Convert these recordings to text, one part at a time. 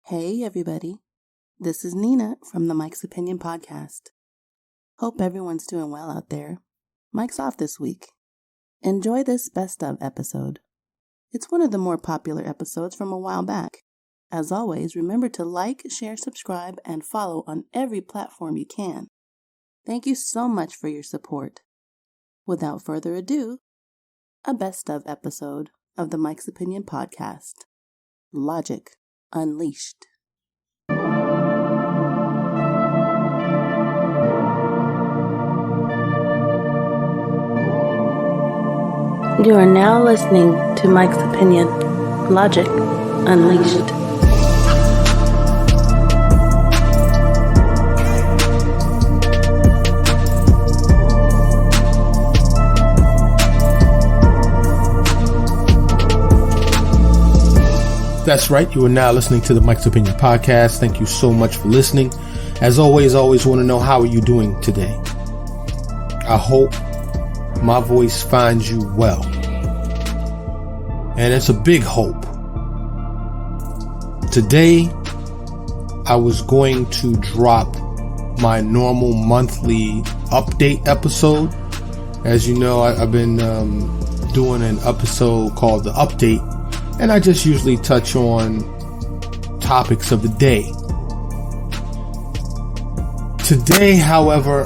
Hey everybody, this is Nina from the Mike's Opinion podcast. Hope everyone's doing well out there. Mike's off this week. Enjoy this best of episode. It's one of the more popular episodes from a while back. As always, remember to like, share, subscribe, and follow on every platform you can. Thank you so much for your support. Without further ado, a best of episode of the Mike's Opinion podcast. Logic Unleashed. You are now listening to Mike's Opinion, Logic Unleashed. That's right. You are now listening to the Mike's Opinion podcast. Thank you so much for listening. As always want to know, how are you doing today? I hope my voice finds you well. And it's a big hope. Today, I was going to drop my normal monthly update episode. As you know, I've been doing an episode called The Update. And I just usually touch on topics of the day. Today, however,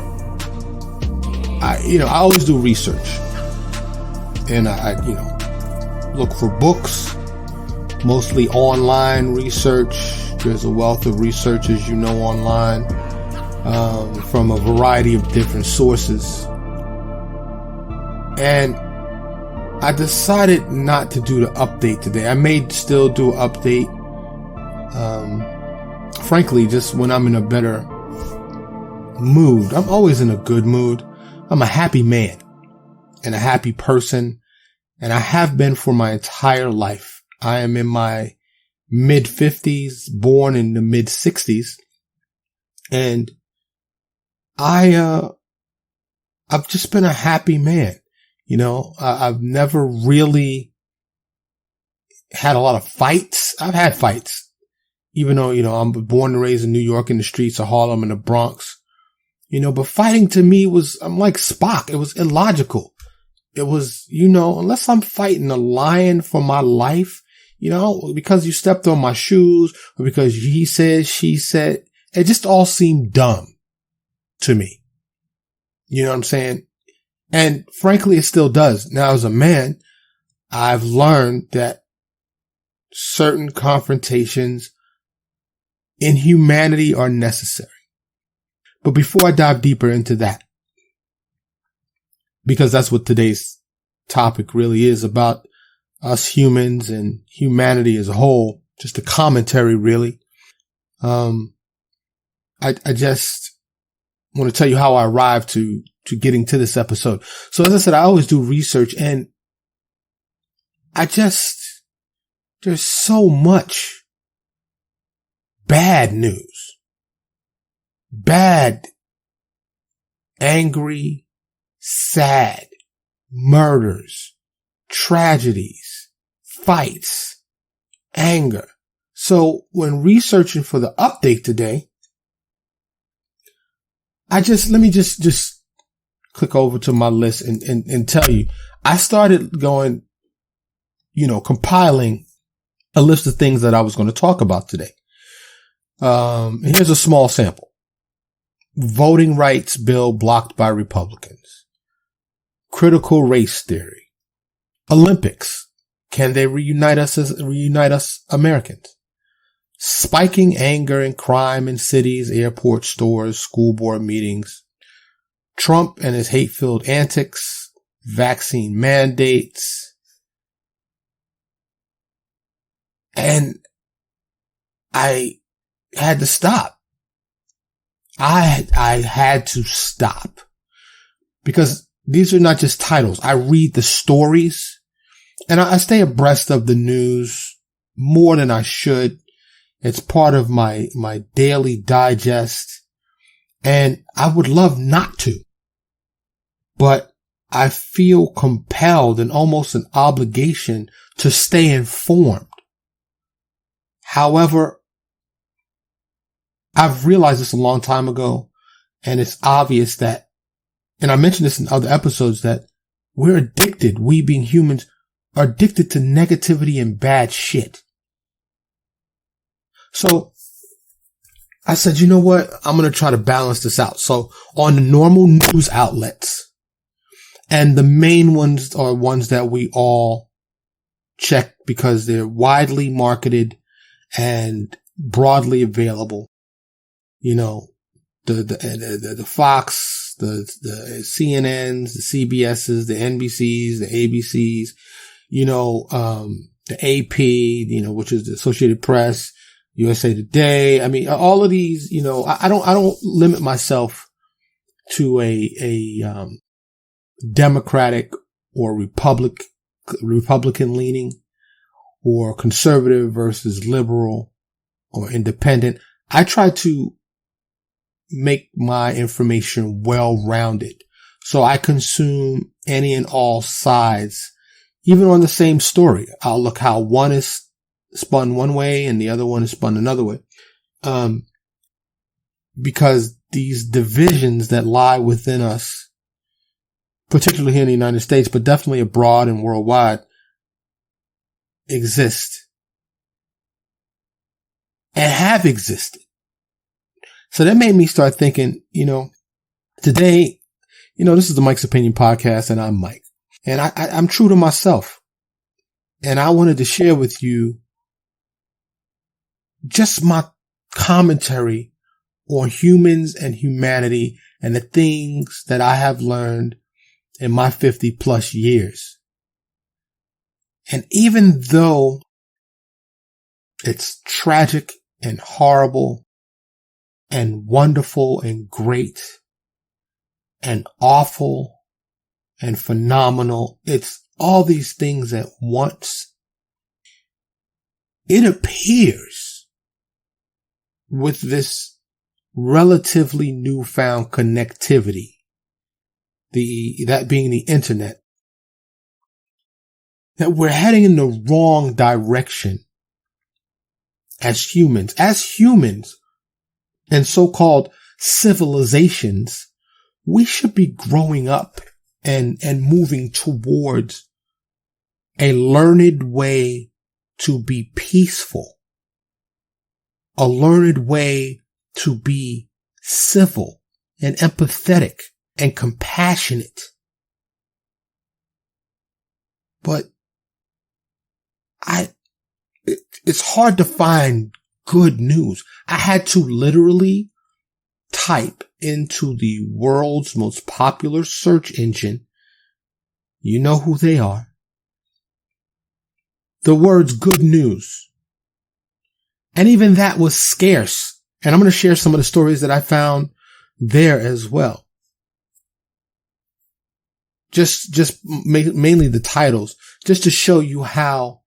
I always do research. And I look for books, mostly online research. There's a wealth of research, as you know, online, from a variety of different sources. And I decided not to do the update today. I may still do an update. Frankly, just when I'm in a better mood. I'm always in a good mood. I'm a happy man and a happy person. And I have been for my entire life. I am in my mid-50s, born in the mid-60s. And I've just been a happy man. I've never really had a lot of fights. I've had fights, even though, I'm born and raised in New York, in the streets of Harlem and the Bronx, but fighting to me I'm like Spock. It was illogical. It was, unless I'm fighting a lion for my life, because you stepped on my shoes or because he said, she said, it just all seemed dumb to me. You know what I'm saying? And frankly, it still does. Now, as a man, I've learned that certain confrontations in humanity are necessary. But before I dive deeper into that, because that's what today's topic really is about, us humans and humanity as a whole, just a commentary really. I just want to tell you how I arrived to getting to this episode. So as I said, I always do research, and there's so much bad news, bad, angry, sad, murders, tragedies, fights, anger. So when researching for the update today, let me just click over to my list and tell you, I started going, compiling a list of things that I was going to talk about today. Here's a small sample. Voting rights bill blocked by Republicans. Critical race theory. Olympics. Can they reunite us Americans? Spiking anger and crime in cities, airports, stores, school board meetings. Trump and his hate-filled antics. Vaccine mandates. And I had to stop. I had to stop because these are not just titles. I read the stories and I stay abreast of the news more than I should. It's part of my daily digest, and I would love not to, but I feel compelled and almost an obligation to stay informed. However, I've realized this a long time ago, and it's obvious that, and I mentioned this in other episodes, that we're addicted. We being humans are addicted to negativity and bad shit. So I said, you know what? I'm going to try to balance this out. So on the normal news outlets, and the main ones are ones that we all check because they're widely marketed and broadly available. You know, the Fox, the CNNs, the CBSs, the NBCs, the ABCs, you know, the AP, you know, which is the Associated Press, USA Today. I mean, all of these, you know, I don't limit myself to a Democratic or Republican leaning, or conservative versus liberal or independent. I try to make my information well-rounded. So I consume any and all sides, even on the same story. I'll look how one is spun one way and the other one is spun another way. Because these divisions that lie within us, particularly here in the United States, but definitely abroad and worldwide, exist and have existed. So that made me start thinking, you know, today, you know, this is the Mike's Opinion Podcast, and I'm Mike, and I'm true to myself, and I wanted to share with you just my commentary on humans and humanity and the things that I have learned in my 50 plus years. And even though it's tragic and horrible and wonderful and great and awful and phenomenal, it's all these things at once. It appears with this relatively newfound connectivity, that being the internet, that we're heading in the wrong direction as humans. As humans and so-called civilizations, we should be growing up and moving towards a learned way to be peaceful, a learned way to be civil and empathetic and compassionate. But it's hard to find good news. I had to literally type into the world's most popular search engine, you know who they are, the words good news. And even that was scarce. And I'm going to share some of the stories that I found there as well. Just mainly the titles, just to show you how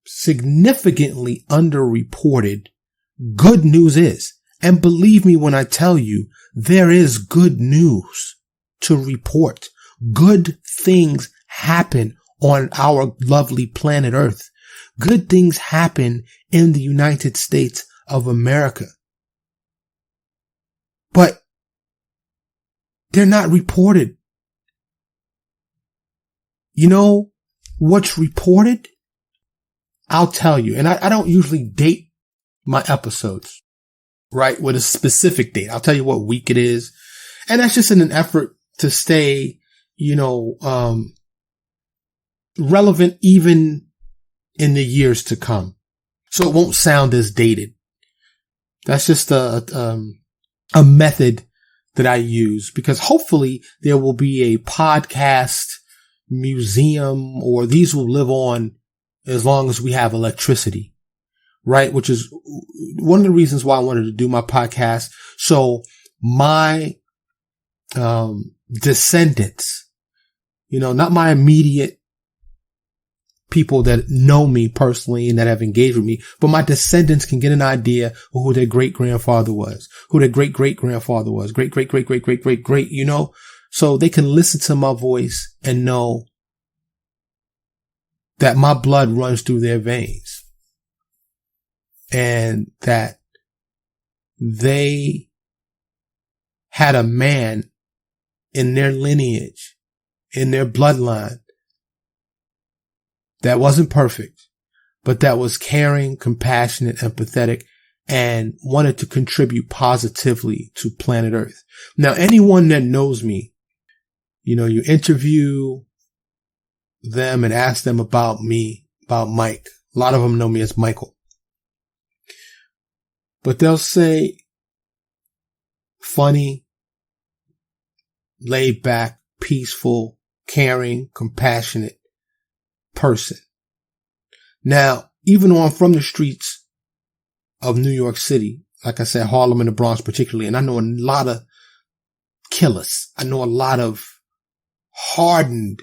significantly underreported good news is. And believe me when I tell you, there is good news to report. Good things happen on our lovely planet Earth. Good things happen in the United States of America. But they're not reported. You know what's reported? I'll tell you. And I don't usually date my episodes, right, with a specific date. I'll tell you what week it is. And that's just in an effort to stay, you know, relevant even in the years to come. So it won't sound as dated. That's just a method that I use, because hopefully there will be a podcast museum, or these will live on as long as we have electricity, right? Which is one of the reasons why I wanted to do my podcast. So my descendants, you know, not my immediate people that know me personally and that have engaged with me, but my descendants can get an idea of who their great-grandfather was, who their great-great-grandfather was, great, you know, so they can listen to my voice and know that my blood runs through their veins. and that they had a man in their lineage, in their bloodline, that wasn't perfect, but that was caring, compassionate, empathetic, and wanted to contribute positively to planet Earth. Now, anyone that knows me, you interview them and ask them about me, about Mike. A lot of them know me as Michael. But they'll say funny, laid back, peaceful, caring, compassionate person. Now, even though I'm from the streets of New York City, like I said, Harlem and the Bronx particularly, and I know a lot of killers. I know a lot of hardened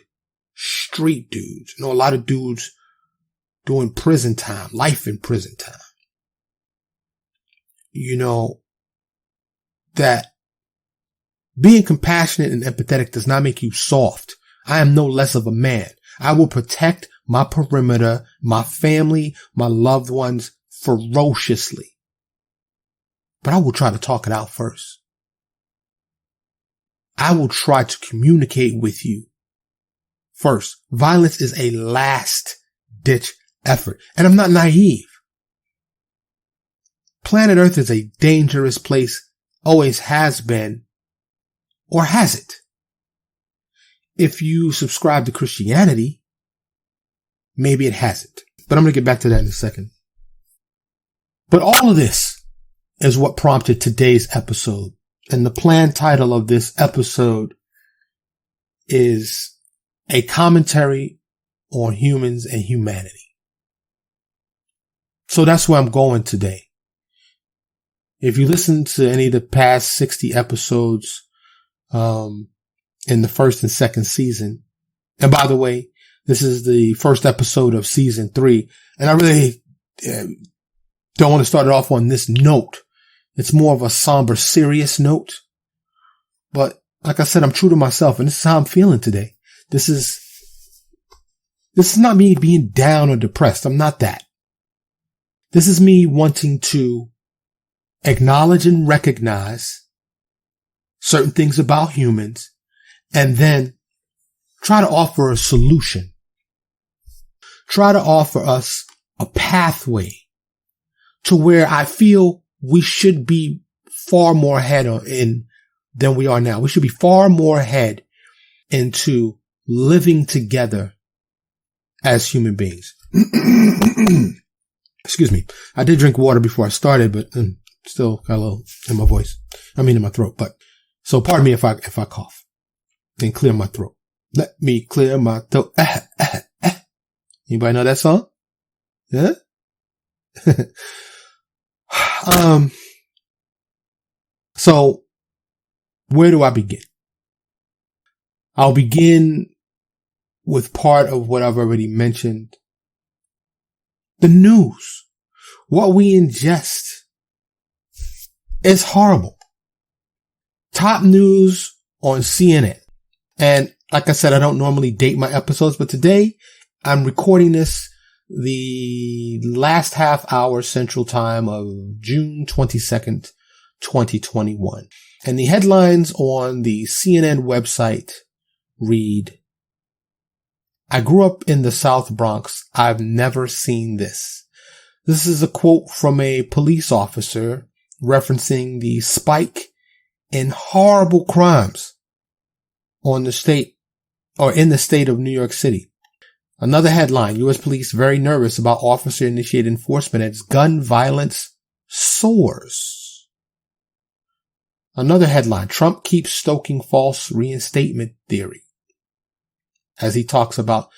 street dudes. I know a lot of dudes doing prison time, life in prison time. That being compassionate and empathetic does not make you soft. I am no less of a man. I will protect my perimeter, my family, my loved ones ferociously. But I will try to talk it out first. I will try to communicate with you first. Violence is a last ditch effort. And I'm not naive. Planet Earth is a dangerous place, always has been, or has it? If you subscribe to Christianity, maybe it hasn't. But I'm going to get back to that in a second. But all of this is what prompted today's episode. And the planned title of this episode is a commentary on humans and humanity. So that's where I'm going today. If you listen to any of the past 60 episodes, in the first and second season, and by the way, this is the first episode of season 3, and I really don't want to start it off on this note. It's more of a somber, serious note. But like I said, I'm true to myself, and this is how I'm feeling today. This is not me being down or depressed. I'm not that. This is me wanting to acknowledge and recognize certain things about humans, and then try to offer a solution. Try to offer us a pathway to where I feel we should be far more ahead than we are now. We should be far more ahead into living together as human beings. Excuse me. I did drink water before I started, but still got a little in my voice. In my throat. But so pardon me if I cough. Then clear my throat. Let me clear my throat. Anybody know that song? Yeah? So where do I begin? I'll begin with part of what I've already mentioned. The news. What we ingest is horrible. Top news on CNN. And like I said, I don't normally date my episodes, but today I'm recording this the last half hour Central Time of June 22nd, 2021. And the headlines on the CNN website read, I grew up in the South Bronx. I've never seen this. This is a quote from a police officer referencing the spike in horrible crimes in the state of New York City. Another headline, U.S. police very nervous about officer-initiated enforcement as gun violence soars. Another headline, Trump keeps stoking false reinstatement theory. As he talks about,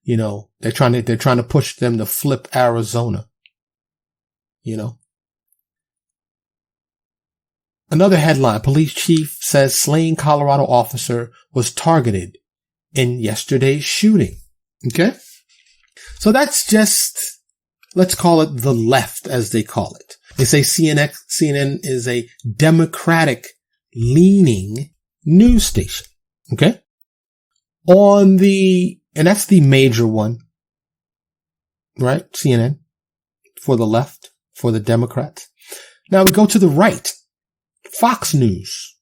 they're trying to push them to flip Arizona. Another headline, police chief says slain Colorado officer was targeted in yesterday's shooting. Okay. So that's just, let's call it the left, as they call it. They say CNN is a Democratic leaning news station. Okay. And that's the major one, right? CNN for the left. for the Democrats. Now we go to the right. Fox News.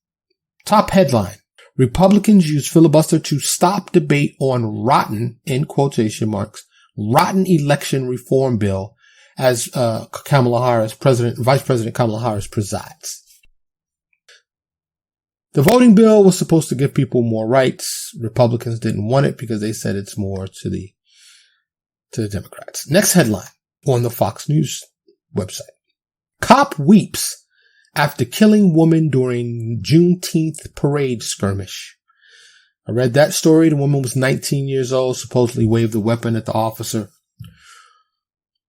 Top headline. Republicans use filibuster to stop debate on rotten, in quotation marks, rotten election reform bill as Vice President Kamala Harris presides. The voting bill was supposed to give people more rights. Republicans didn't want it because they said it's more to the Democrats. Next headline on the Fox News website. Cop weeps after killing woman during Juneteenth parade skirmish. I read that story. The woman was 19 years old, supposedly waved a weapon at the officer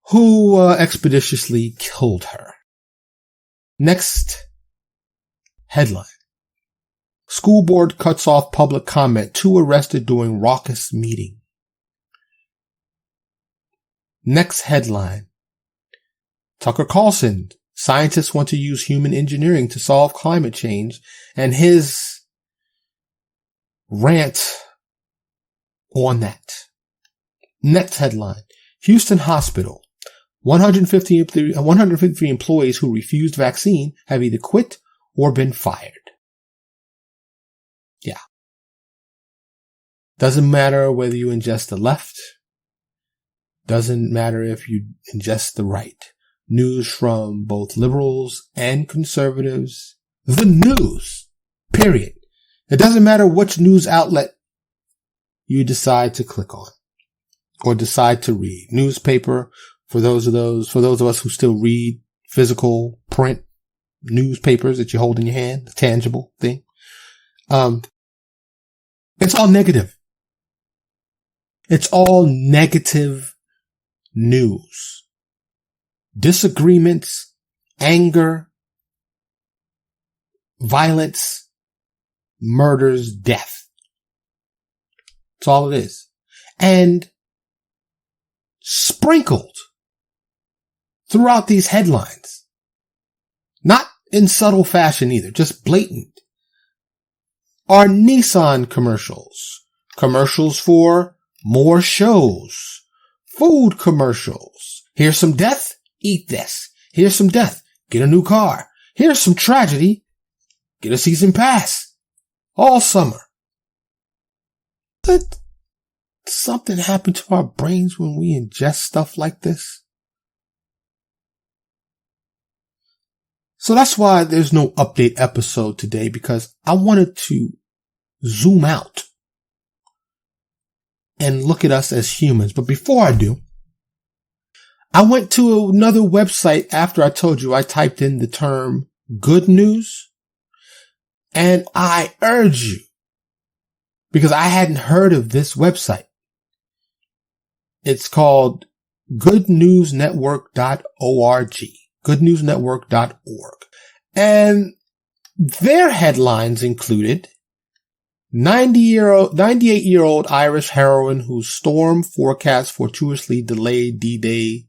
who expeditiously killed her. Next headline. School board cuts off public comment. 2 arrested during raucous meeting. Next headline. Tucker Carlson. Scientists want to use human engineering to solve climate change, and his rant on that. Next headline. Houston Hospital. 153 employees who refused vaccine have either quit or been fired. Yeah. Doesn't matter whether you ingest the left. Doesn't matter if you ingest the right. News from both liberals and conservatives. The news. Period. It doesn't matter which news outlet you decide to click on or decide to read. Newspaper, for those of us who still read physical print newspapers that you hold in your hand, the tangible thing. It's all negative. It's all negative news. Disagreements, anger, violence, murders, death. That's all it is. And sprinkled throughout these headlines, not in subtle fashion either, just blatant, are Nissan commercials, commercials for more shows, food commercials. Here's some death. Eat this. Here's some death. Get a new car. Here's some tragedy. Get a season pass. All summer. But something happened to our brains when we ingest stuff like this. So that's why there's no update episode today, because I wanted to zoom out and look at us as humans. But before I do, I went to another website after I told you I typed in the term good news. And I urge you, because I hadn't heard of this website. It's called goodnewsnetwork.org. Goodnewsnetwork.org. And their headlines included 98-year-old Irish heroine whose storm forecast fortuitously delayed D-Day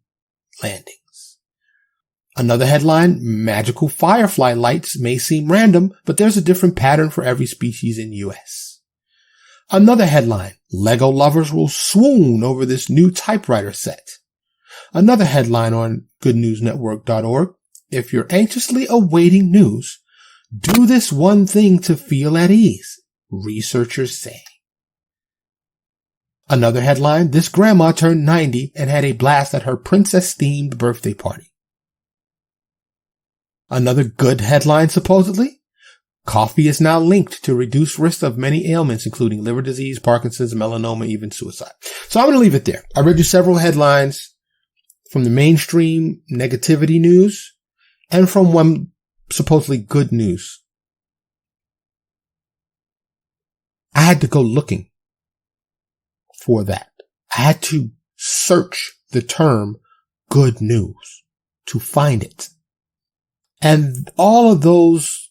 landings. Another headline, magical firefly lights may seem random, but there's a different pattern for every species in U.S. Another headline, Lego lovers will swoon over this new typewriter set. Another headline on goodnewsnetwork.org, if you're anxiously awaiting news, do this one thing to feel at ease, researchers say. Another headline, this grandma turned 90 and had a blast at her princess-themed birthday party. Another good headline, supposedly, coffee is now linked to reduced risk of many ailments, including liver disease, Parkinson's, melanoma, even suicide. So I'm going to leave it there. I read you several headlines from the mainstream negativity news and from one supposedly good news. I had to go looking for that. I had to search the term good news to find it. And all of those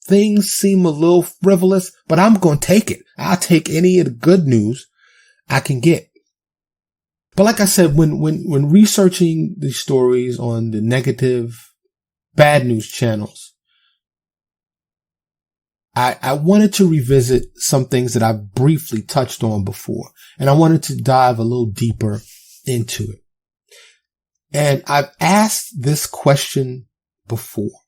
things seem a little frivolous, but I'm going to take it. I'll take any of the good news I can get. But like I said, when researching these stories on the negative, bad news channels, I wanted to revisit some things that I've briefly touched on before, and I wanted to dive a little deeper into it. And I've asked this question before.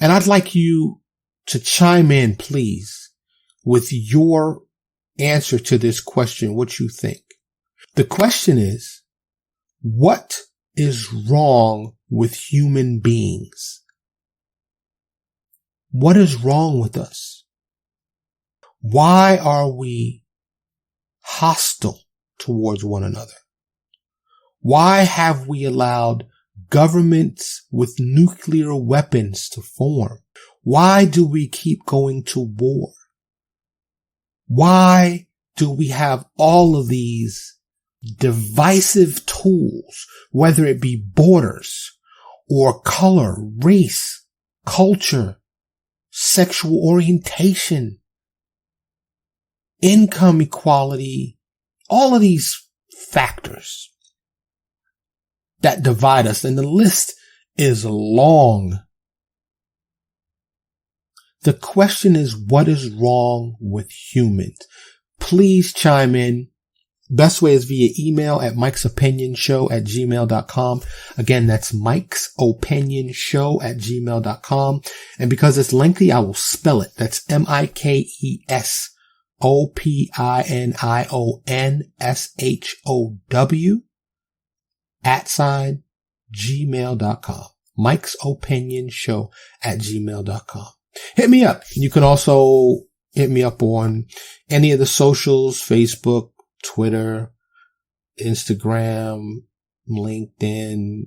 And I'd like you to chime in, please, with your answer to this question, what you think. The question is, what is wrong with human beings? What is wrong with us? Why are we hostile towards one another? Why have we allowed governments with nuclear weapons to form? Why do we keep going to war? Why do we have all of these divisive tools, whether it be borders or color, race, culture, sexual orientation, income equality, all of these factors that divide us? And the list is long. The question is, what is wrong with humans? Please chime in. Best way is via email at mikesopinionshow@gmail.com. Again, that's mikesopinionshow@gmail.com. And because it's lengthy, I will spell it. That's MikesOpinionshow@gmail.com. mikesopinionshow@gmail.com. Hit me up. You can also hit me up on any of the socials, Facebook, Twitter, Instagram, LinkedIn,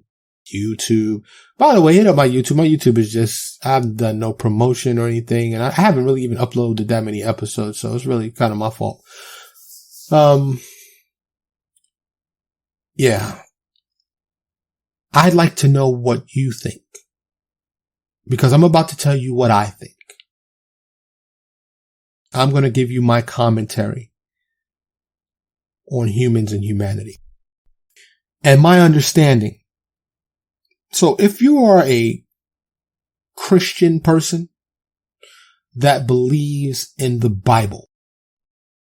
YouTube. By the way, hit up my YouTube. My YouTube is just, I've done no promotion or anything, and I haven't really even uploaded that many episodes, so it's really kind of my fault. Yeah. I'd like to know what you think, because I'm about to tell you what I think. I'm going to give you my commentary on humans and humanity and my understanding. So if you are a Christian person that believes in the Bible,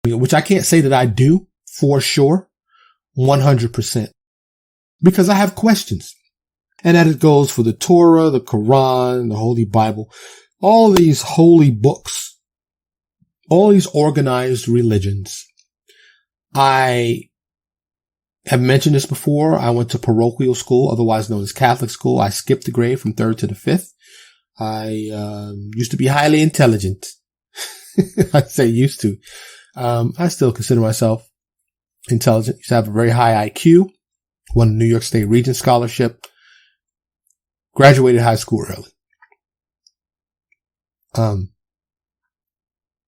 which I can't say that I do for sure, 100%, because I have questions. And that it goes for the Torah, the Quran, the Holy Bible, all these holy books, all these organized religions. I have mentioned this before. I went to parochial school, otherwise known as Catholic school. I skipped the grade from 3rd to the 5th. I used to be highly intelligent. I say used to. I still consider myself intelligent. Used to have a very high IQ. Won a New York State Regent Scholarship. Graduated high school early.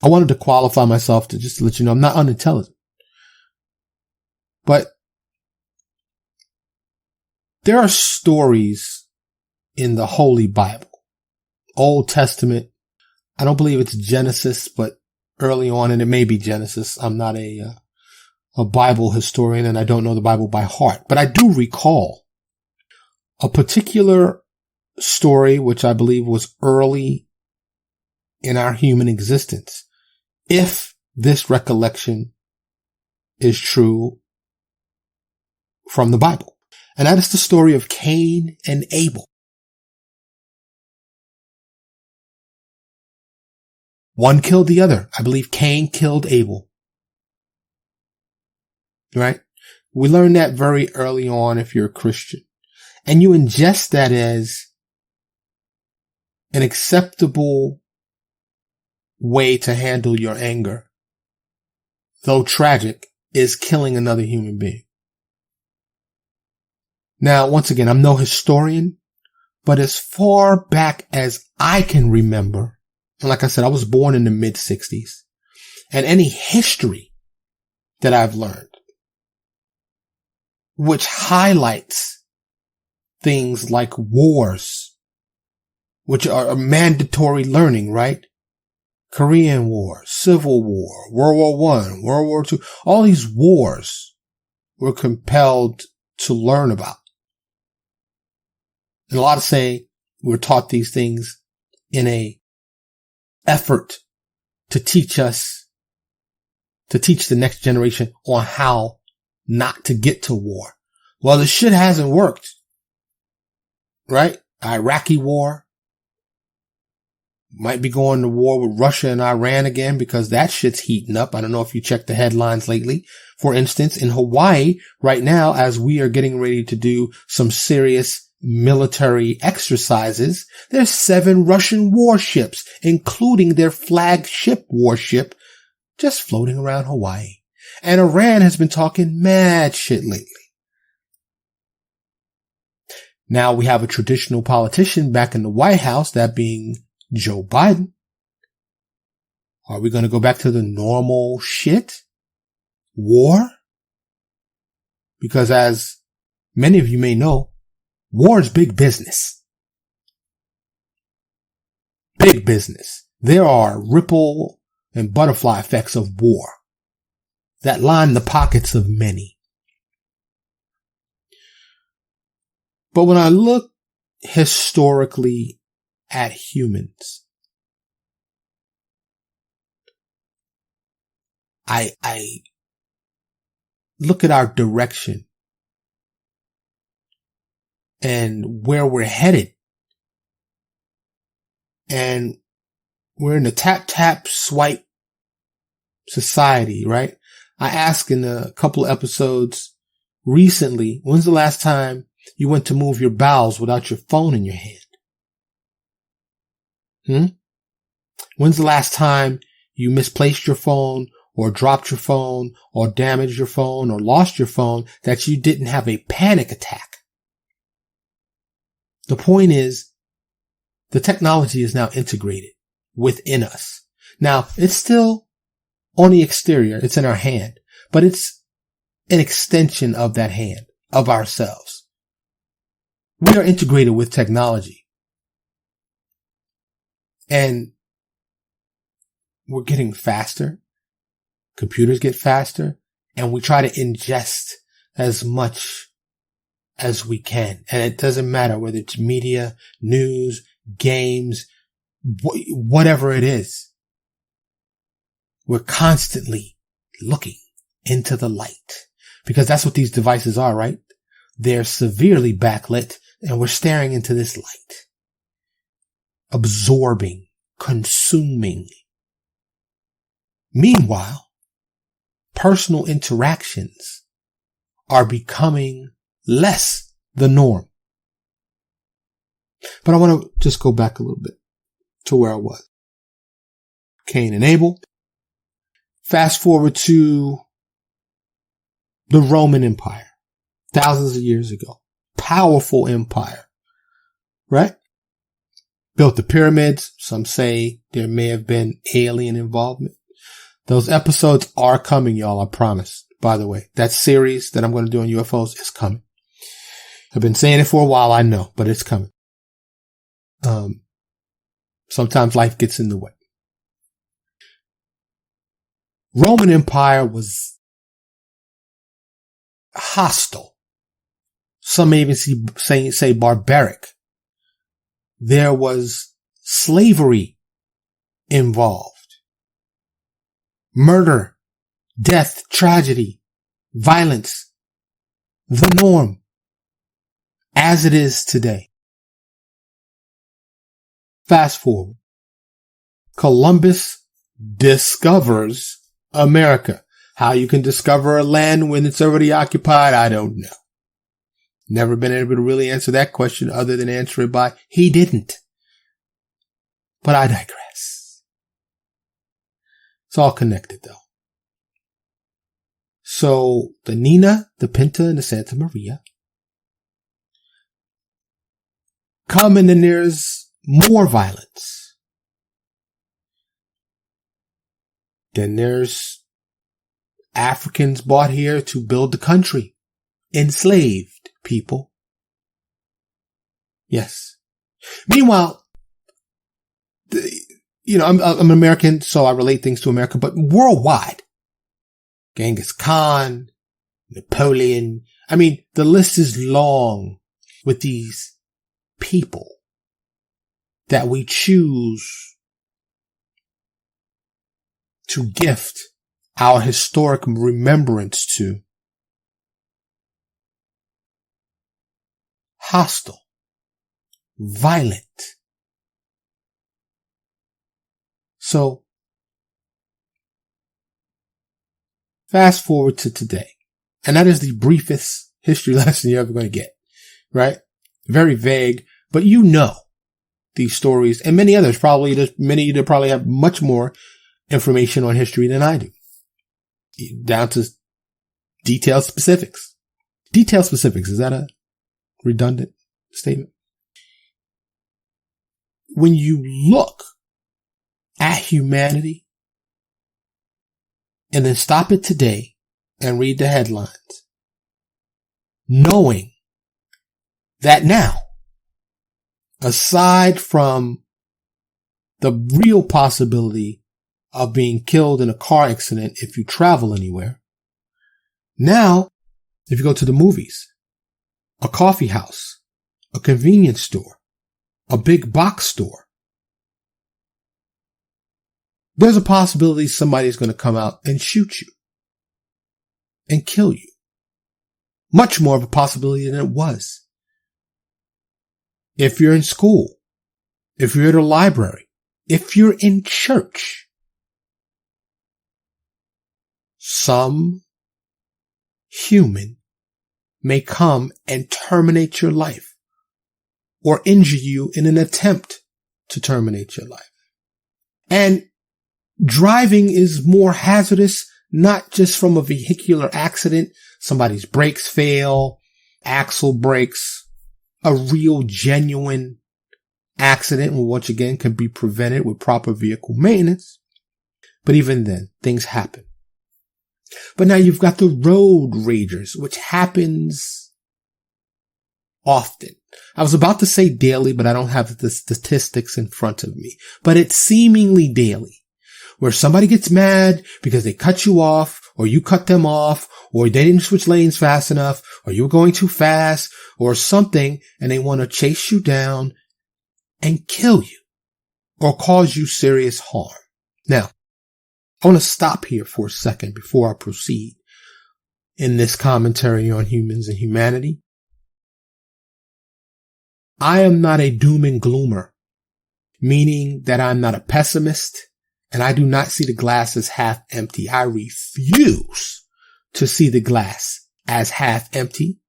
I wanted to qualify myself to just let you know I'm not unintelligent. But there are stories in the Holy Bible, Old Testament. I don't believe it's Genesis, but early on, and it may be Genesis. I'm not a Bible historian, and I don't know the Bible by heart, but I do recall a particular story, which I believe was early in our human existence, if this recollection is true from the Bible. And that is the story of Cain and Abel. One killed the other. I believe Cain killed Abel. Right? We learn that very early on if you're a Christian. And you ingest that as an acceptable way to handle your anger, though tragic, is killing another human being. Now, once again, I'm no historian, but as far back as I can remember, and like I said, I was born in the mid-60s, and any history that I've learned, which highlights things like wars, which are mandatory learning, right? Korean War, Civil War, World War I, World War II, all these wars we're compelled to learn about. And a lot of say we're taught these things in a effort to teach us, to teach the next generation on how not to get to war. Well, the shit hasn't worked. Right? Iraqi war. Might be going to war with Russia and Iran again because that shit's heating up. I don't know if you checked the headlines lately. For instance, in Hawaii right now, as we are getting ready to do some serious military exercises, there's 7 Russian warships, including their flagship warship, just floating around Hawaii. And Iran has been talking mad shit lately. Now we have a traditional politician back in the White House, that being Joe Biden. Are we going to go back to the normal shit? War? Because as many of you may know, war is big business. Big business. There are ripple and butterfly effects of war that line the pockets of many. But when I look historically at humans, I look at our direction and where we're headed. And we're in a tap, tap, swipe society, right? I asked in a couple of episodes recently, when's the last time you went to move your bowels without your phone in your hand? When's the last time you misplaced your phone or dropped your phone or damaged your phone or lost your phone that you didn't have a panic attack? The point is, the technology is now integrated within us. Now, it's still on the exterior. It's in our hand, but it's an extension of that hand, of ourselves. We are integrated with technology. And we're getting faster. Computers get faster. And we try to ingest as much as we can. And it doesn't matter whether it's media, news, games, whatever it is. We're constantly looking into the light. Because that's what these devices are, right? They're severely backlit and we're staring into this light. Absorbing, consuming. Meanwhile, personal interactions are becoming less the norm. But I want to just go back a little bit to where I was. Cain and Abel. Fast forward to the Roman Empire, thousands of years ago. Powerful empire, right? Built the pyramids. Some say there may have been alien involvement. Those episodes are coming, y'all, I promise. By the way, that series that I'm going to do on UFOs is coming. I've been saying it for a while, I know, but it's coming. Sometimes life gets in the way. Roman Empire was hostile. Some may even say barbaric. There was slavery involved. Murder, death, tragedy, violence, the norm, as it is today. Fast forward. Columbus discovers America. How you can discover a land when it's already occupied, I don't know. Never been able to really answer that question other than answer it by, he didn't. But I digress. It's all connected though. So the Nina, the Pinta, and the Santa Maria come, and then there's more violence. Then there's Africans brought here to build the country. Enslaved people. Yes. Meanwhile, I'm an American, so I relate things to America, but worldwide. Genghis Khan, Napoleon. I mean, the list is long with these people that we choose to gift our historic remembrance to. hostile, violent. So, fast forward to today. And that is the briefest history lesson you're ever going to get, right? Very vague, but you know these stories and many others. Probably, there's many that probably have much more information on history than I do. Down to detailed specifics. Detailed specifics. Is that a redundant statement? When you look at humanity and then stop it today and read the headlines, knowing that now, aside from the real possibility of being killed in a car accident if you travel anywhere, now, if you go to the movies, a coffee house, a convenience store, a big box store, there's a possibility somebody's going to come out and shoot you and kill you. Much more of a possibility than it was. If you're in school, if you're at a library, if you're in church, some human may come and terminate your life or injure you in an attempt to terminate your life. And driving is more hazardous, not just from a vehicular accident, somebody's brakes fail, axle breaks, a real genuine accident, which again can be prevented with proper vehicle maintenance. But even then, things happen. But now you've got the road ragers, which happens often. I was about to say daily, but I don't have the statistics in front of me. But it's seemingly daily, where somebody gets mad because they cut you off, or you cut them off, or they didn't switch lanes fast enough, or you were going too fast, or something, and they want to chase you down and kill you, or cause you serious harm. Now, I want to stop here for a second before I proceed in this commentary on humans and humanity. I am not a doom and gloomer, meaning that I'm not a pessimist, and I do not see the glass as half empty. I refuse to see the glass as half empty.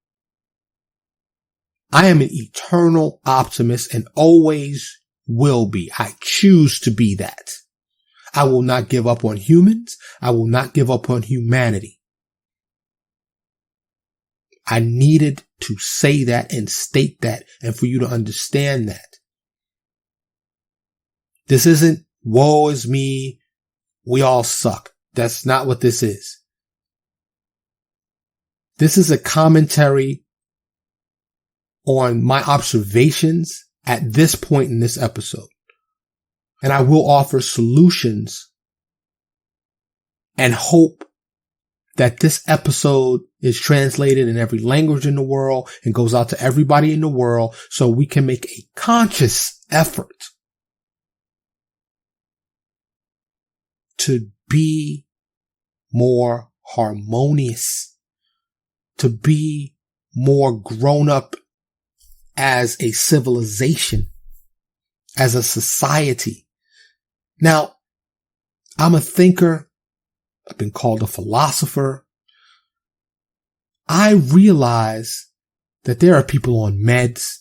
I am an eternal optimist and always will be. I choose to be that. I will not give up on humans. I will not give up on humanity. I needed to say that and state that and for you to understand that. This isn't woe is me, we all suck. That's not what this is. This is a commentary on my observations at this point in this episode. And I will offer solutions and hope that this episode is translated in every language in the world and goes out to everybody in the world so we can make a conscious effort to be more harmonious, to be more grown up as a civilization, as a society. Now, I'm a thinker. I've been called a philosopher. I realize that there are people on meds,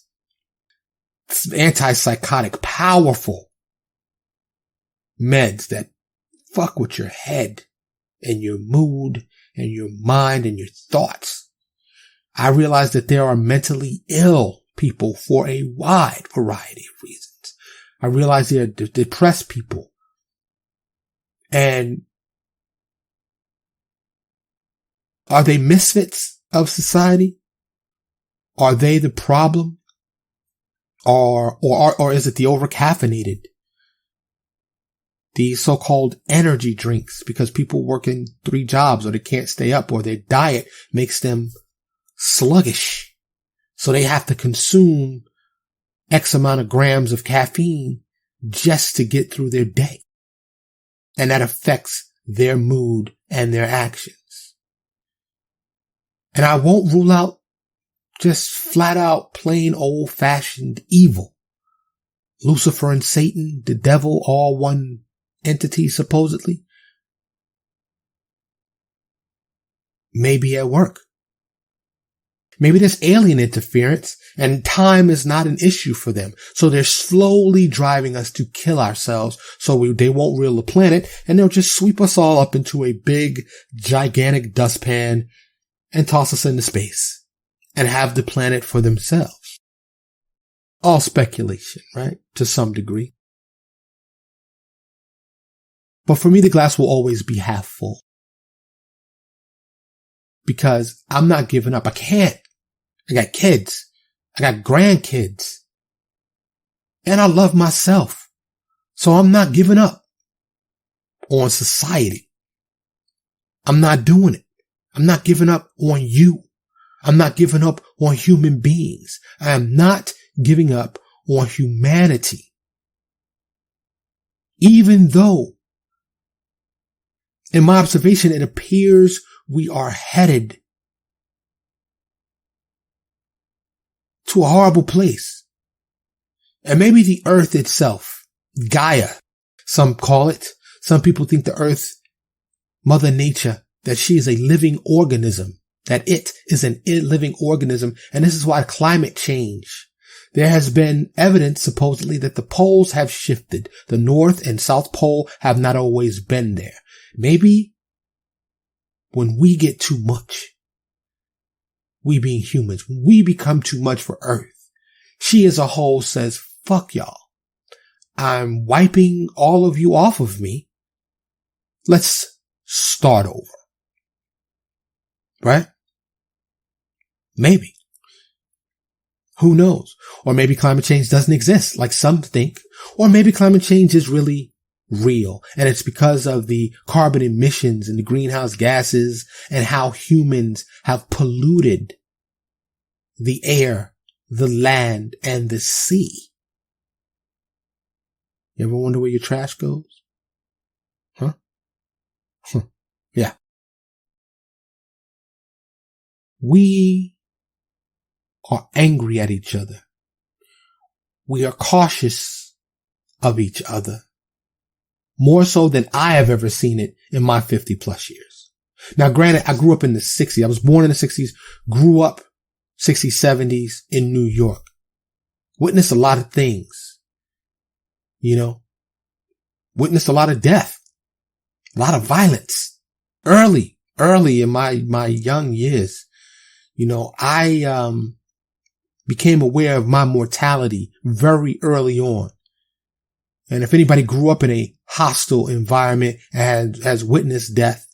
antipsychotic, powerful meds that fuck with your head and your mood and your mind and your thoughts. I realize that there are mentally ill people for a wide variety of reasons. I realize there are depressed people. And are they misfits of society? Are they the problem? Or is it the overcaffeinated? The so-called energy drinks because people working 3 jobs or they can't stay up or their diet makes them sluggish. So they have to consume X amount of grams of caffeine just to get through their day. And that affects their mood and their actions. And I won't rule out just flat out plain old fashioned evil. Lucifer and Satan, the devil, all one entity supposedly. Maybe at work. Maybe there's alien interference and time is not an issue for them. So they're slowly driving us to kill ourselves so they won't rule the planet, and they'll just sweep us all up into a big, gigantic dustpan and toss us into space and have the planet for themselves. All speculation, right? To some degree. But for me, the glass will always be half full. Because I'm not giving up. I can't. I got kids. I got grandkids. And I love myself. So I'm not giving up on society. I'm not doing it. I'm not giving up on you. I'm not giving up on human beings. I am not giving up on humanity. Even though, in my observation, it appears we are headed to a horrible place. And maybe the earth itself, Gaia, some call it. Some people think the earth, Mother Nature, that she is a living organism, that it is an living organism. And this is why climate change. There has been evidence supposedly that the poles have shifted. The North and South Pole have not always been there. Maybe when we get too much, we being humans, when we become too much for Earth, she as a whole says, fuck y'all. I'm wiping all of you off of me. Let's start over. Right? Maybe. Who knows? Or maybe climate change doesn't exist like some think. Or maybe climate change is really real. And it's because of the carbon emissions and the greenhouse gases and how humans have polluted the air, the land, and the sea. You ever wonder where your trash goes? Huh? Yeah. We are angry at each other. We are cautious of each other. More so than I have ever seen it in my 50 plus years. Now, granted, I grew up in the 60s. I was born in the 60s, grew up 60s, 70s in New York. Witnessed a lot of things. You know, witnessed a lot of death, a lot of violence early in my young years. You know, I, became aware of my mortality very early on. And if anybody grew up in a hostile environment and has witnessed death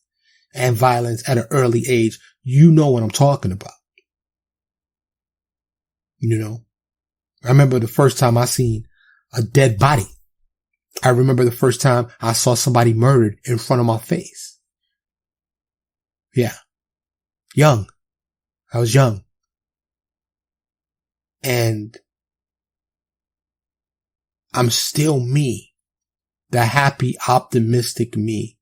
and violence at an early age, you know what I'm talking about. You know, I remember the first time I seen a dead body. I remember the first time I saw somebody murdered in front of my face. Yeah. Young. I was young. And I'm still me, the happy, optimistic me.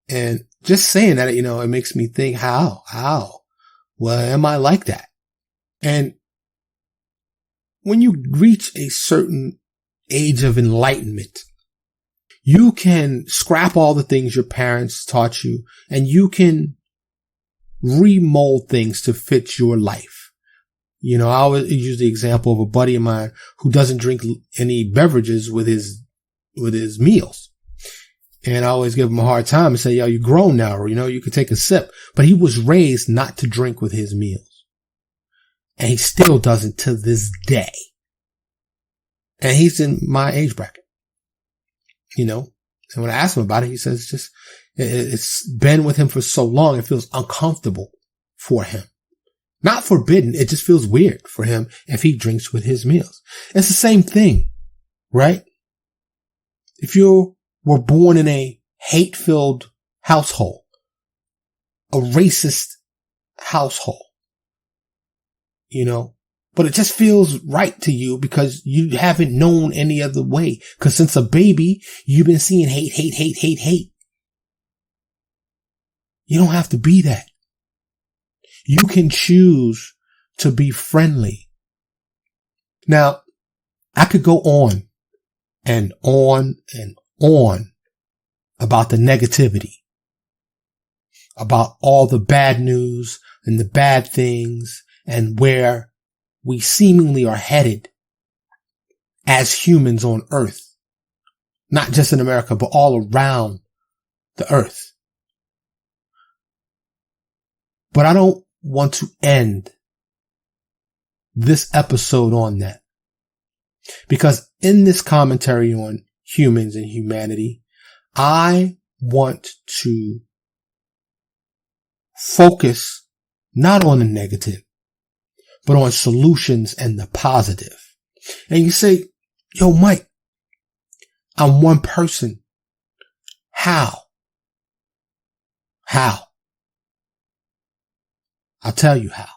And just saying that, you know, it makes me think, how? Well, am I like that? And when you reach a certain age of enlightenment, you can scrap all the things your parents taught you and you can remold things to fit your life. You know, I always use the example of a buddy of mine who doesn't drink any beverages with his meals. And I always give him a hard time and say, yo, you're grown now, or, you know, you could take a sip. But he was raised not to drink with his meals. And he still doesn't to this day. And he's in my age bracket. You know, and when I ask him about it, he says it's been with him for so long, it feels uncomfortable for him. Not forbidden, it just feels weird for him if he drinks with his meals. It's the same thing, right? If you were born in a hate-filled household, a racist household, you know, but it just feels right to you because you haven't known any other way. Because since a baby, you've been seeing hate. You don't have to be that. You can choose to be friendly. Now, I could go on and on and on about the negativity, about all the bad news and the bad things and where we seemingly are headed as humans on earth, not just in America, but all around the earth. But I don't want to end this episode on that, because in this commentary on humans and humanity, I want to focus not on the negative, but on solutions and the positive. And you say, yo, Mike, I'm one person. How? How? I'll tell you how.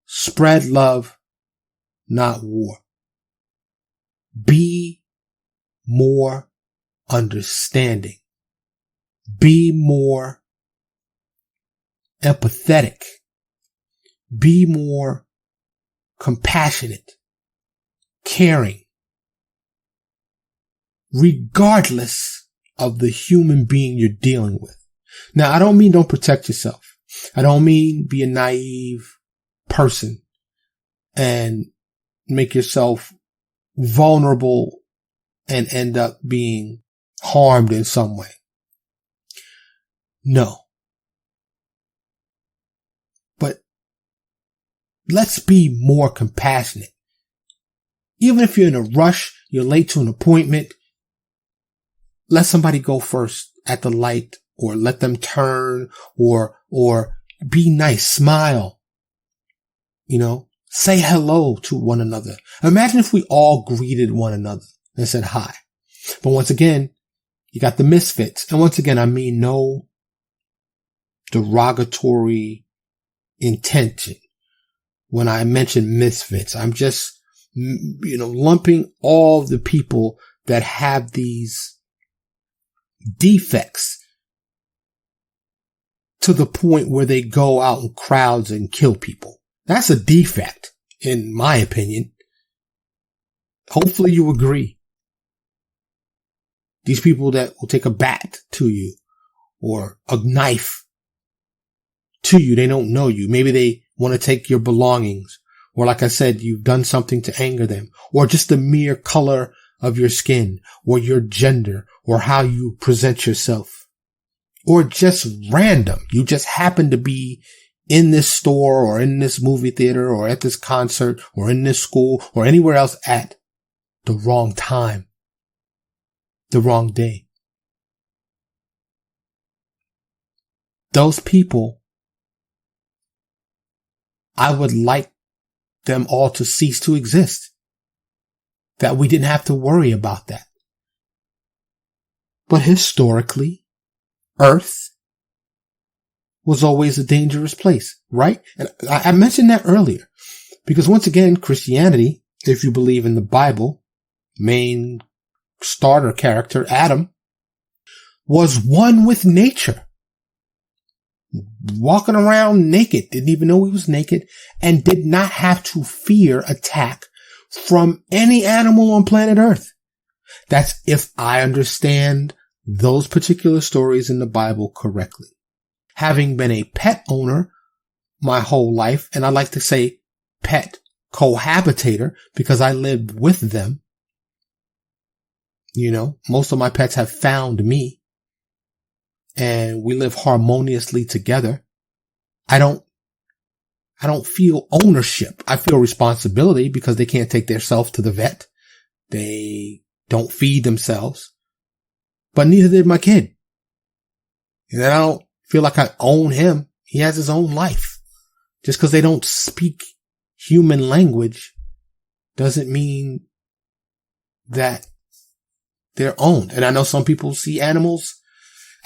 Spread love, not war. Be more understanding. Be more empathetic. Be more compassionate, caring, regardless of the human being you're dealing with. Now, I don't mean don't protect yourself. I don't mean be a naive person and make yourself vulnerable and end up being harmed in some way. No. But let's be more compassionate. Even if you're in a rush, you're late to an appointment, let somebody go first at the light, or let them turn, or be nice, smile, say hello to one another. Imagine if we all greeted one another and said hi. But once again, you got the misfits. And once again, I mean no derogatory intention when I mention misfits. I'm just, lumping all the people that have these defects to the point where they go out in crowds and kill people. That's a defect, in my opinion. Hopefully you agree. These people that will take a bat to you or a knife to you, they don't know you. Maybe they want to take your belongings, or like I said, you've done something to anger them, or just the mere color of your skin, or your gender, or how you present yourself. Or just random. You just happen to be in this store or in this movie theater or at this concert or in this school or anywhere else at the wrong time, the wrong day. Those people, I would like them all to cease to exist. That we didn't have to worry about that. But historically, Earth was always a dangerous place, right? And I mentioned that earlier because once again, Christianity, if you believe in the Bible, main starter character, Adam, was one with nature. Walking around naked, didn't even know he was naked, and did not have to fear attack from any animal on planet Earth. That's if I understand those particular stories in the Bible correctly. Having been a pet owner my whole life, and I like to say pet cohabitator because I lived with them. Most of my pets have found me and we live harmoniously together. I don't feel ownership. I feel responsibility because they can't take themselves to the vet. They don't feed themselves. But neither did my kid. And I don't feel like I own him. He has his own life. Just because they don't speak human language doesn't mean that they're owned. And I know some people see animals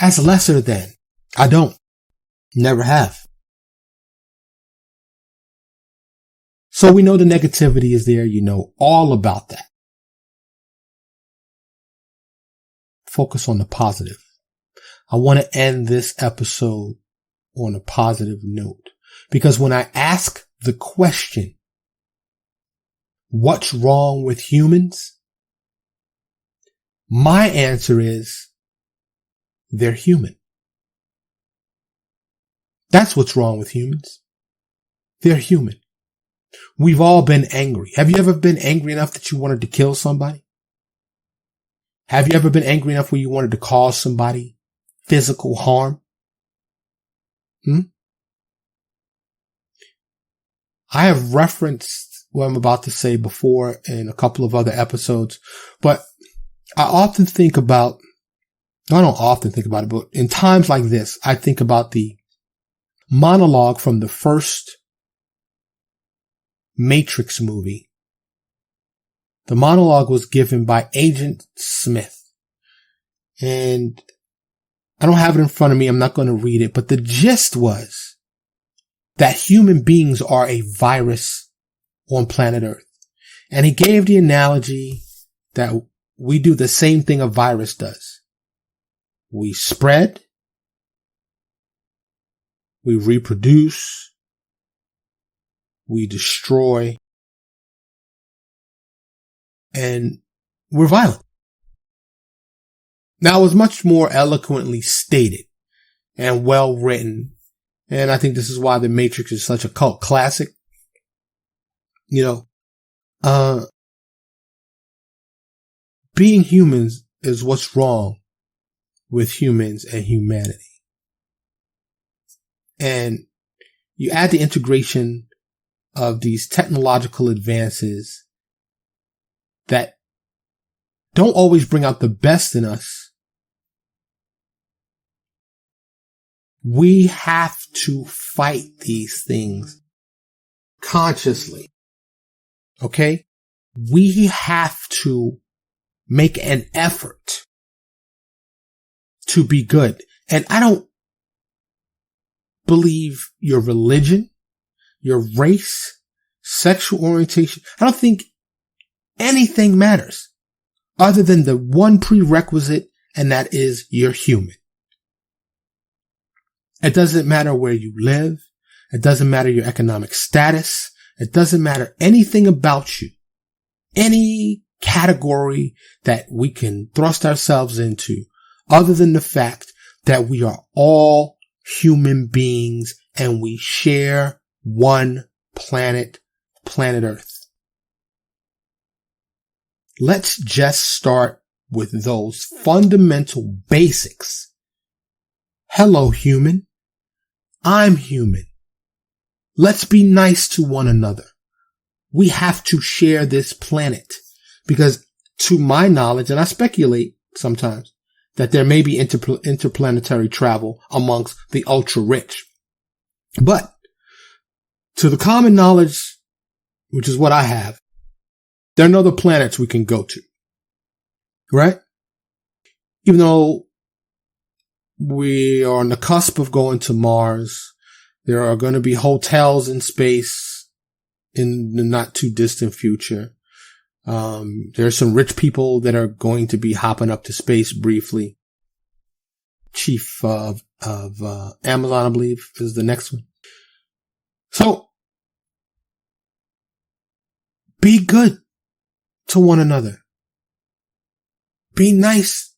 as lesser than. I don't. Never have. So we know the negativity is there. You know all about that. Focus on the positive. I want to end this episode on a positive note. Because when I ask the question, what's wrong with humans? My answer is, they're human. That's what's wrong with humans. They're human. We've all been angry. Have you ever been angry enough that you wanted to kill somebody? Have you ever been angry enough where you wanted to cause somebody physical harm? I have referenced what I'm about to say before in a couple of other episodes, but I don't often think about it, but in times like this, I think about the monologue from the first Matrix movie. The monologue was given by Agent Smith, and I don't have it in front of me. I'm not going to read it, but the gist was that human beings are a virus on planet Earth. And he gave the analogy that we do the same thing a virus does. We spread, we reproduce, we destroy, and we're violent. Now, it was much more eloquently stated and well written. And I think this is why The Matrix is such a cult classic. Being humans is what's wrong with humans and humanity. And you add the integration of these technological advances that don't always bring out the best in us. We have to fight these things consciously. Okay? We have to make an effort to be good. And I don't believe your religion, your race, sexual orientation. I don't think anything matters other than the one prerequisite, and that is you're human. It doesn't matter where you live. It doesn't matter your economic status. It doesn't matter anything about you. Any category that we can thrust ourselves into other than the fact that we are all human beings and we share one planet Earth. Let's just start with those fundamental basics. Hello, human. I'm human. Let's be nice to one another. We have to share this planet because, to my knowledge, and I speculate sometimes, that there may be interplanetary travel amongst the ultra rich. But to the common knowledge, which is what I have, there are no other planets we can go to. Right? Even though we are on the cusp of going to Mars, there are going to be hotels in space in the not too distant future. There are some rich people that are going to be hopping up to space briefly. Chief of Amazon, I believe, is the next one. So, be good to one another. Be nice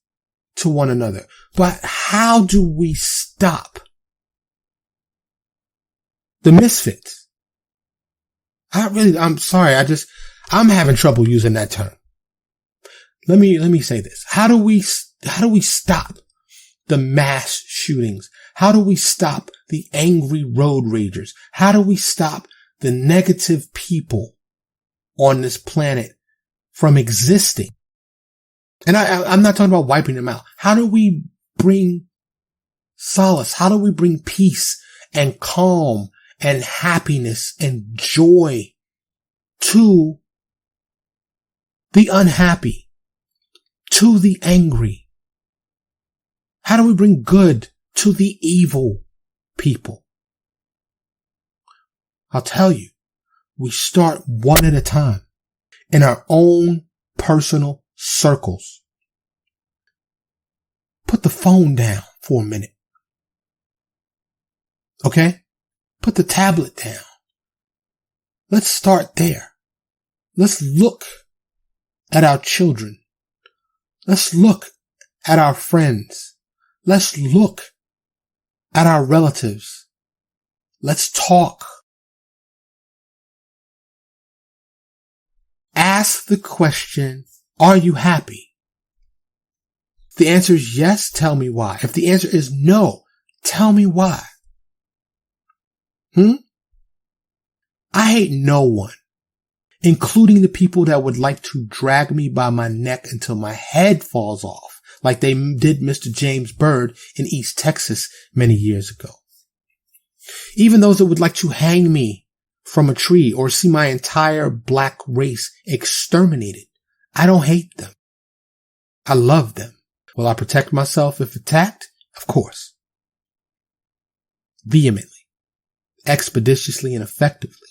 to one another. But how do we stop the misfits? I'm sorry. I'm having trouble using that term. Let me say this. How do we stop the mass shootings? How do we stop the angry road ragers? How do we stop the negative people on this planet from existing? And I'm not talking about wiping them out. How do we bring solace? How do we bring peace and calm and happiness and joy to the unhappy, to the angry? How do we bring good to the evil people? I'll tell you, we start one at a time in our own personal circles. Put the phone down for a minute. Okay? Put the tablet down. Let's start there. Let's look at our children. Let's look at our friends. Let's look at our relatives. Let's talk. Ask the question, are you happy? If the answer is yes, tell me why. If the answer is no, tell me why. I hate no one, including the people that would like to drag me by my neck until my head falls off, like they did Mr. James Byrd in East Texas many years ago. Even those that would like to hang me from a tree or see my entire black race exterminated. I don't hate them. I love them. Will I protect myself if attacked? Of course. Vehemently, expeditiously, and effectively.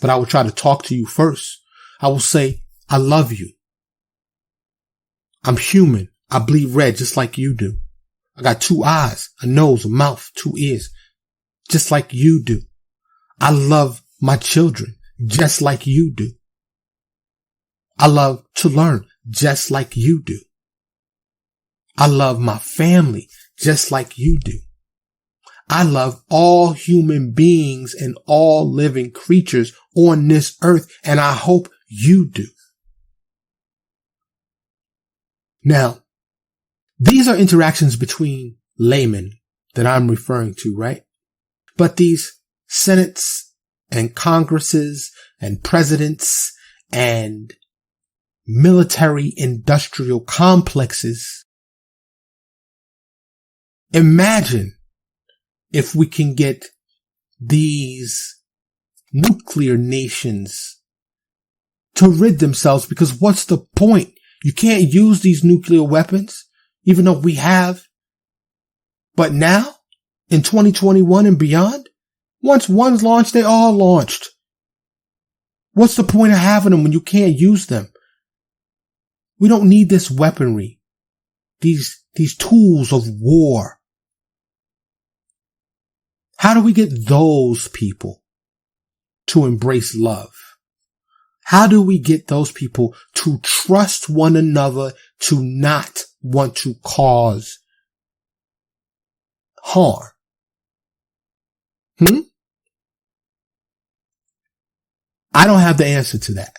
But I will try to talk to you first. I will say, I love you. I'm human. I bleed red just like you do. I got 2 eyes, a nose, a mouth, 2 ears, just like you do. I love my children just like you do. I love to learn just like you do. I love my family just like you do. I love all human beings and all living creatures on this earth, and I hope you do. Now, these are interactions between laymen that I'm referring to, right? But these senates and congresses and presidents and military industrial complexes, imagine if we can get these nuclear nations to rid themselves, because what's the point? You can't use these nuclear weapons, even though we have. But now, in 2021 and beyond, once one's launched, they all launched. What's the point of having them when you can't use them? We don't need this weaponry, these tools of war. How do we get those people to embrace love? How do we get those people to trust one another, to not want to cause harm? I don't have the answer to that.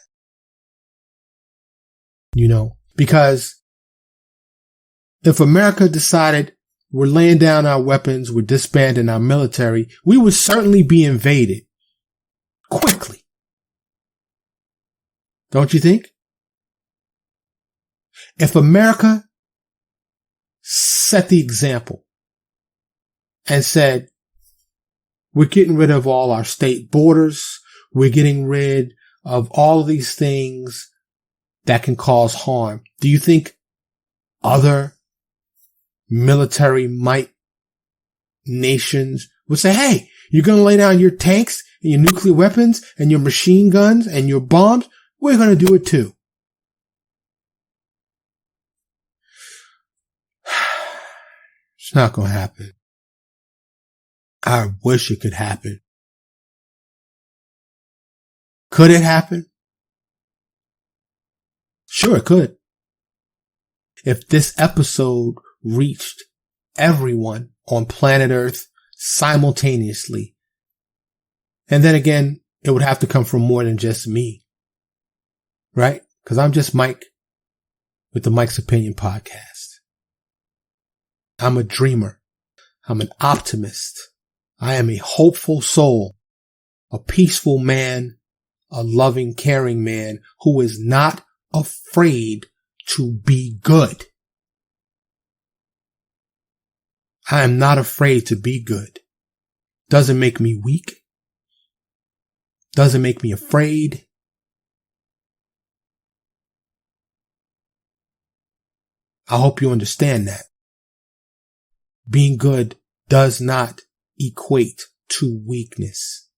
Because if America decided we're laying down our weapons, we're disbanding our military, we would certainly be invaded quickly. Don't you think? If America set the example and said, we're getting rid of all our state borders, we're getting rid of all of these things that can cause harm, do you think other military might nations would say, hey, you're going to lay down your tanks and your nuclear weapons and your machine guns and your bombs? We're going to do it too. It's not going to happen. I wish it could happen. Could it happen? Sure, it could. If this episode reached everyone on planet Earth simultaneously, and then again, it would have to come from more than just me, right? Because I'm just Mike with the Mike's Opinion podcast. I'm a dreamer. I'm an optimist. I am a hopeful soul, a peaceful man, a loving, caring man who is not afraid to be good. I am not afraid to be good. Doesn't make me weak. Doesn't make me afraid. I hope you understand that. Being good does not equate to weakness.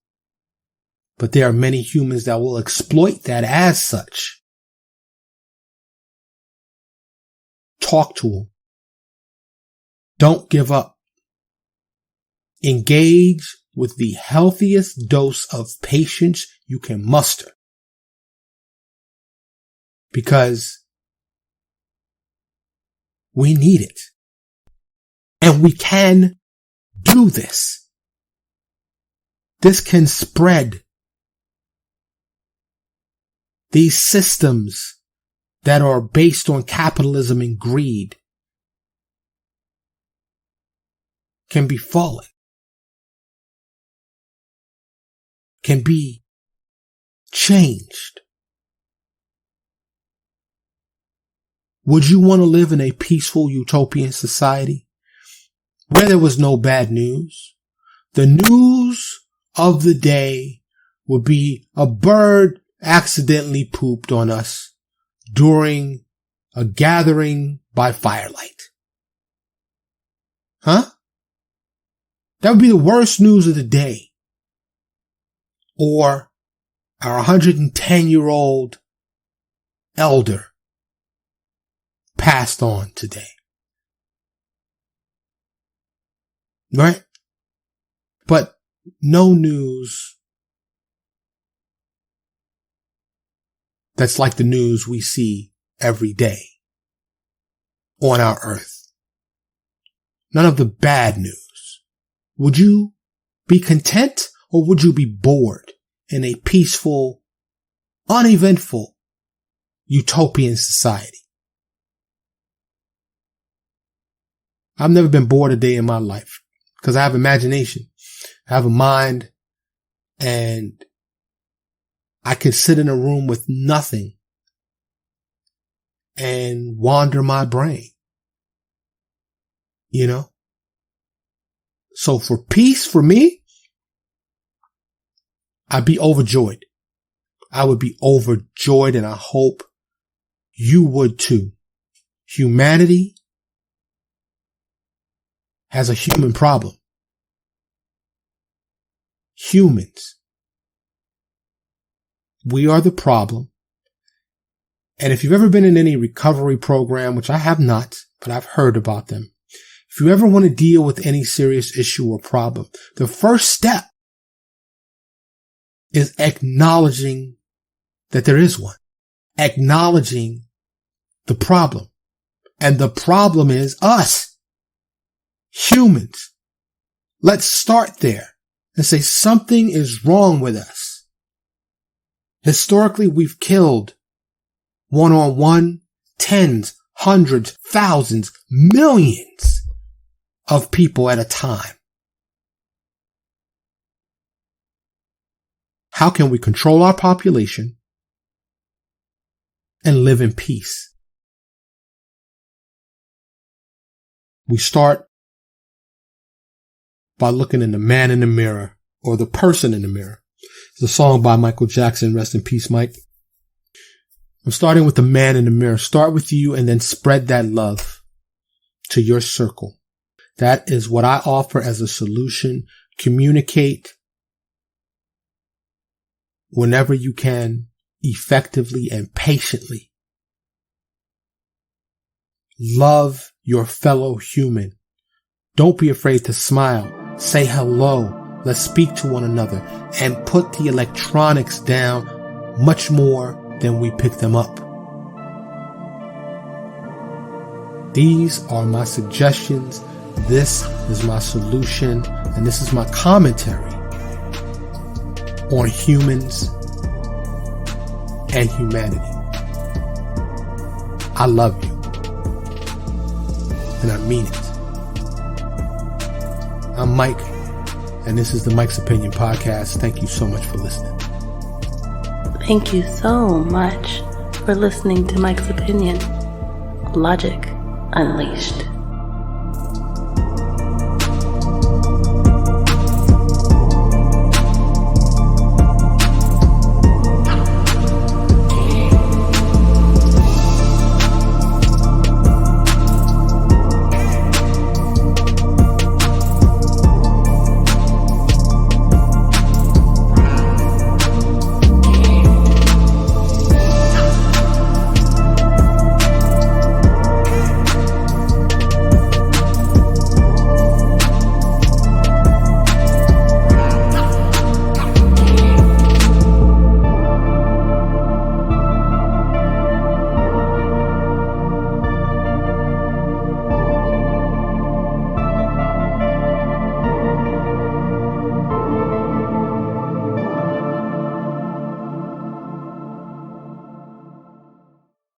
But there are many humans that will exploit that as such. Talk to them. Don't give up. Engage with the healthiest dose of patience you can muster. Because we need it. And we can do this. This can spread. These systems that are based on capitalism and greed can be fallen. Can be changed. Would you want to live in a peaceful utopian society where there was no bad news? The news of the day would be a bird accidentally pooped on us during a gathering by firelight. Huh? That would be the worst news of the day. Or our 110-year-old elder passed on today. Right? But no news that's like the news we see every day on our earth. None of the bad news. Would you be content or would you be bored in a peaceful, uneventful, utopian society? I've never been bored a day in my life because I have imagination. I have a mind, and I can sit in a room with nothing and wander my brain. You know? So for peace, for me, I'd be overjoyed. I would be overjoyed, and I hope you would too. Humanity has a human problem. Humans. We are the problem. And if you've ever been in any recovery program, which I have not, but I've heard about them. If you ever want to deal with any serious issue or problem, the first step is acknowledging that there is one. Acknowledging the problem. And the problem is us. Humans. Let's start there and say something is wrong with us. Historically, we've killed one-on-one tens, hundreds, thousands, millions of people at a time. How can we control our population and live in peace? We start by looking in the man in the mirror, or the person in the mirror. It's a song by Michael Jackson. Rest in peace, Mike. I'm starting with the man in the mirror. Start with you and then spread that love to your circle. That is what I offer as a solution. Communicate whenever you can, effectively and patiently. Love your fellow human. Don't be afraid to smile. Say hello. Let's speak to one another and put the electronics down much more than we pick them up. These are my suggestions. This is my solution. And this is my commentary on humans and humanity. I love you. And I mean it. I'm Mike, and this is the Mike's Opinion Podcast. Thank you so much for listening. Thank you so much for listening to Mike's Opinion. Logic Unleashed.